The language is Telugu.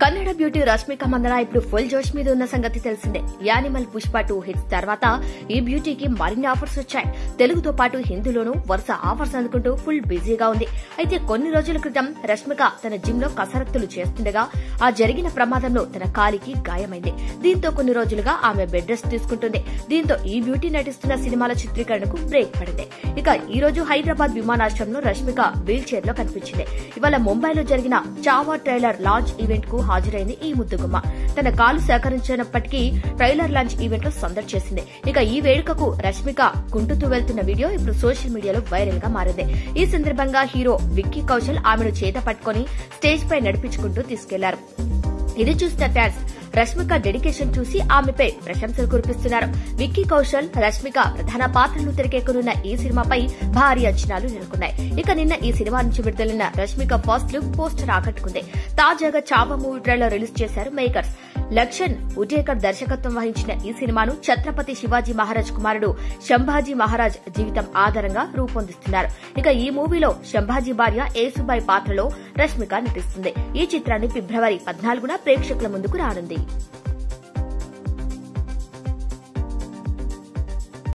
కన్నడ బ్యూటీ రష్మిక మందన ఇప్పుడు ఫుల్ జోష్ మీద ఉన్న సంగతి తెలిసిందే. యానిమల్ పుష్ప 2 హిట్స్ తర్వాత ఈ బ్యూటీకి మరిన్ని ఆఫర్స్ వచ్చాయి. తెలుగుతో పాటు హిందీలోనూ వరుస ఆఫర్స్ అందుకుంటూ ఫుల్ బిజీగా ఉంది. అయితే కొన్ని రోజుల క్రితం రష్మిక తన జిమ్ లో కసరత్తులు చేస్తుండగా ఆ జరిగిన ప్రమాదంలో తన కాలికి గాయమైంది. దీంతో కొన్ని రోజులుగా ఆమె బెడ్ రెస్ట్ తీసుకుంటుంది. దీంతో ఈ బ్యూటీ నటిస్తున్న సినిమాల చిత్రీకరణకు బ్రేక్ పడింది. ఇక ఈ రోజు హైదరాబాద్ విమానాశ్రయంలో రష్మిక వీల్ చైర్ లో కనిపించింది. ఇవాళ ముంబైలో జరిగిన చావా ట్రైలర్ లాంచ్ ఈవెంట్ కు హాజరైంది ఈ ముద్దుగుమ్మ. తన కాలు సహకరించినప్పటికీ ట్రైలర్ లాంచ్ ఈవెంట్ లో సందడి చేసింది. ఇక ఈ వేడుకకు రష్మిక కుంటుతూ వెళ్తున్న వీడియో ఇప్పుడు సోషల్ మీడియాలో వైరల్ గా మారింది. ఈ సందర్భంగా హీరో విక్కీ కౌశల్ ఆమెను చేత పట్టుకుని స్టేజ్ పై నడిపించుకుంటూ తీసుకెళ్లారు. ఇది చూసిన ఫ్యాన్స్ రష్మిక డెడికేషన్ చూసి ఆమెపై ప్రశంసలు కురిపిస్తున్నారు. విక్కీ కౌశల్, రష్మిక ప్రధాన పాత్రలు తెరకెక్కనున్న ఈ సినిమాపై భారీ అంచనాలు నెలకొన్నాయి. ఇక నిన్న ఈ సినిమా నుంచి విడుదలైన రష్మిక ఫస్ట్ లుక్ పోస్టర్ ఆకట్టుకుంది. తాజాగా చావా మూవీ ట్రైలర్ రిలీజ్ చేశారు మేకర్స్. లక్ష్మణ్ ఉటేకర్ దర్శకత్వం వహించిన ఈ సినిమాను ఛత్రపతి శివాజీ మహారాజ్ కుమారుడు శంభాజీ మహారాజ్ జీవితం ఆధారంగా రూపొందిస్తున్నారు. ఇక ఈ మూవీలో శంభాజీ భార్య ఏసుబాయి పాత్రలో రష్మిక నటిస్తుంది. ఈ చిత్రాన్ని ఫిబ్రవరి 14న ప్రేక్షకుల ముందుకు రానుంది.